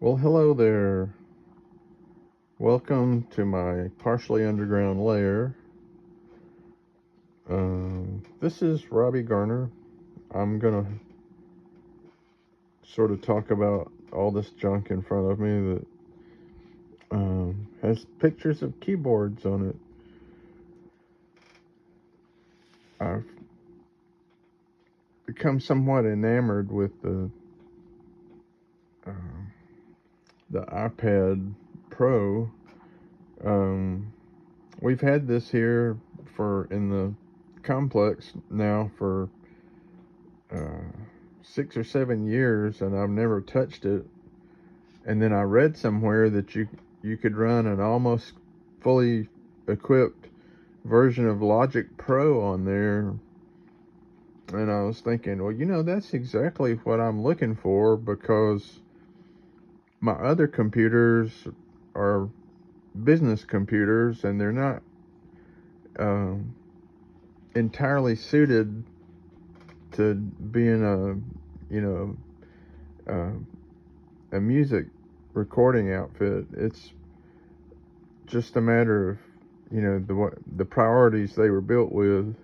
Well, hello there. Welcome to my partially underground lair. This is Robbie Garner. I'm gonna sort of talk about all this junk in front of me that has pictures of keyboards on it. I've become somewhat enamored with uh, the iPad Pro. Um, we've had this here for in the complex now for uh, 6 or 7 years, and I've never touched it. And then I read somewhere that you could run an almost fully equipped version of Logic Pro on there. And I was thinking, well, that's exactly what I'm looking for, because my other computers are business computers, and they're not um, entirely suited to being you know, uh, a music recording outfit. It's just a matter of the priorities they were built with.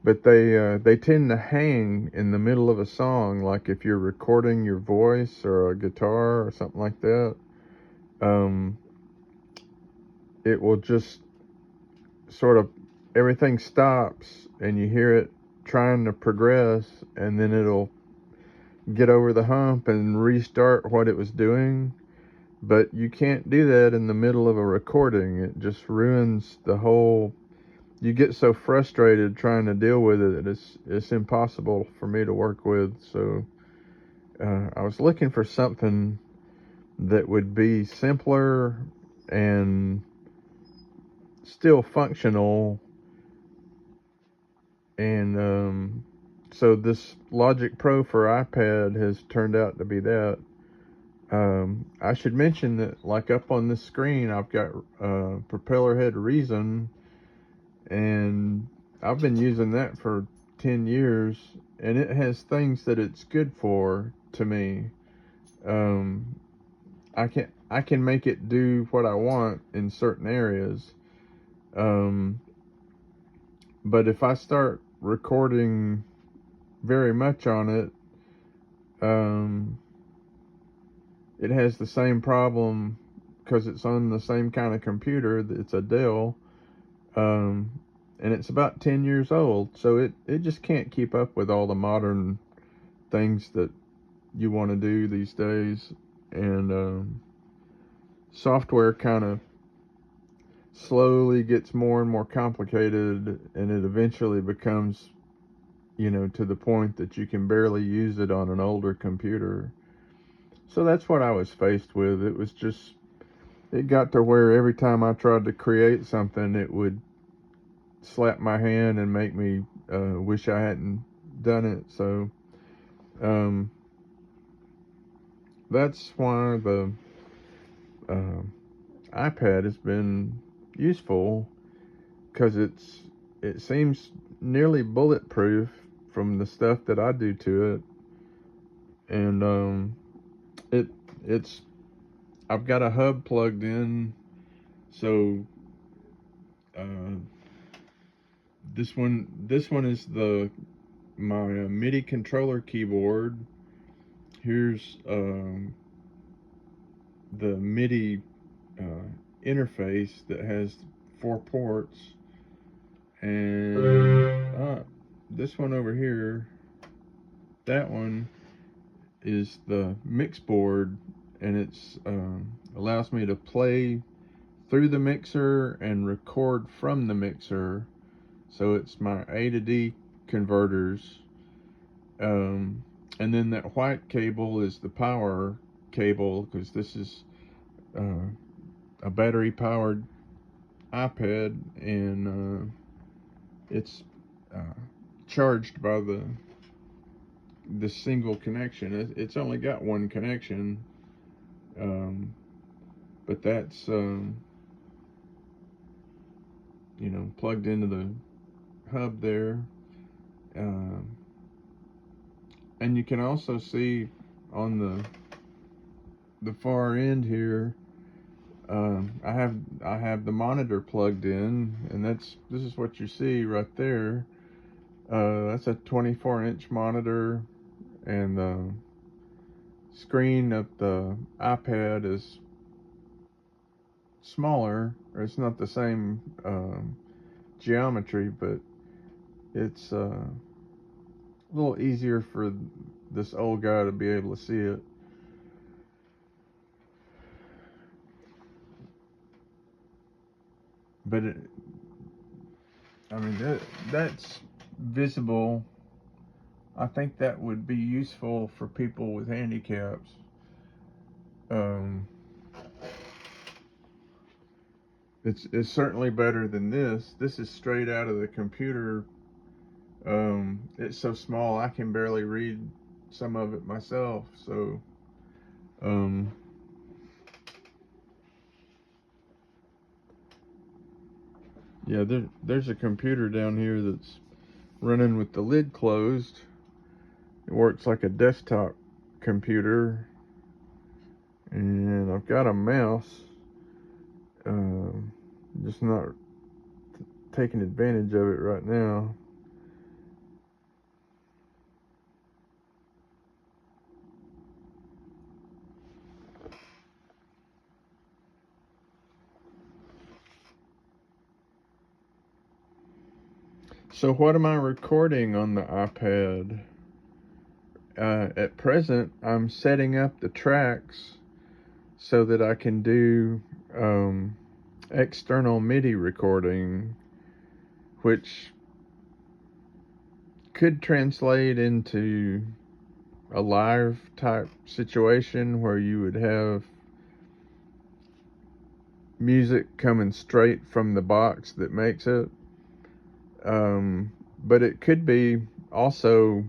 But they tend to hang in the middle of a song, like if you're recording your voice or a guitar or something like that. Um, it will just sort of, everything stops and you hear it trying to progress, and then it'll get over the hump and restart what it was doing. But you can't do that in the middle of a recording. It just ruins the whole. You get so frustrated trying to deal with it that it's impossible for me to work with. So I was looking for something that would be simpler and still functional. And so this Logic Pro for iPad has turned out to be that. I should mention that, like, up on this screen, I've got propeller head Reason, and I've been using that for 10 years, and it has things that it's good for to me. Um, I can make it do what I want in certain areas. Um, but if I start recording very much on it, um, it has the same problem because it's on the same kind of computer. It's a Dell, um, and it's about 10 years old, so it just can't keep up with all the modern things that you want to do these days. And software kind of slowly gets more and more complicated, and it eventually becomes, to the point that you can barely use it on an older computer. So that's what I was faced with. It got to where every time I tried to create something, it would slap my hand and make me wish I hadn't done it. So um, that's why the uh, iPad has been useful, because it seems nearly bulletproof from the stuff that I do to it. And it it's I've got a hub plugged in, so uh, this one is the my MIDI controller keyboard. Here's the MIDI uh, interface that has 4 ports, and this one over here, that one is the mix board, and it's allows me to play through the mixer and record from the mixer. So it's my A to D converters. Um, and then that white cable is the power cable, because this is uh, a battery powered iPad, and it's uh, charged by the single connection. It's only got one connection, um, but that's plugged into the hub there. Um, and you can also see on the far end here, I have the monitor plugged in, and this is what you see right there. That's a 24-inch monitor, and the screen of the iPad is smaller, or it's not the same geometry, but it's a little easier for this old guy to be able to see it. But I mean, that's visible. I think that would be useful for people with handicaps. Um, it's certainly better than this. This is straight out of the computer. It's so small I can barely read some of it myself. So, um, yeah, there's a computer down here that's running with the lid closed. It works like a desktop computer, and I've got a mouse. Just not taking advantage of it right now. So what am I recording on the iPad? At present, I'm setting up the tracks so that I can do external MIDI recording, which could translate into a live type situation where you would have music coming straight from the box that makes it. But it could be also,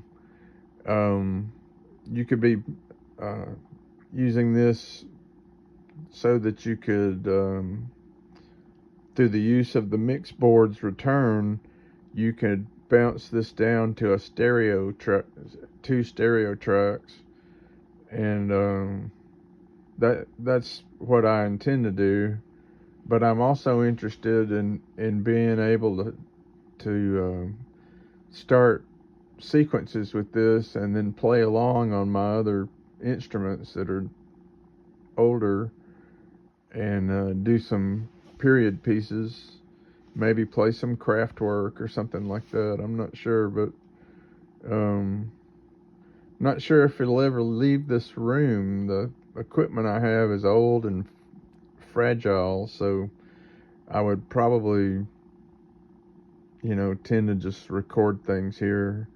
you could be using this so that you could, through the use of the mix board's return, you could bounce this down to a stereo track, 2 stereo tracks, and that's what I intend to do. But I'm also interested in being able to start sequences with this and then play along on my other instruments that are older, and do some period pieces, maybe play some craft work or something like that. I'm not sure, but not sure if it'll ever leave this room. The equipment I have is old and fragile, so I would probably, tend to just record things here.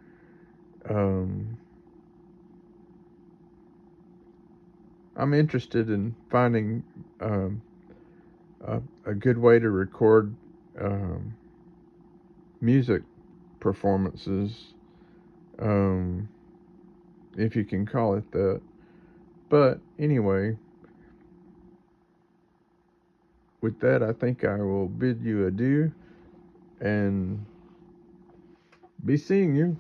I'm interested in finding a good way to record um, music performances, um, if you can call it that. But anyway, with that, I think I will bid you adieu and be seeing you.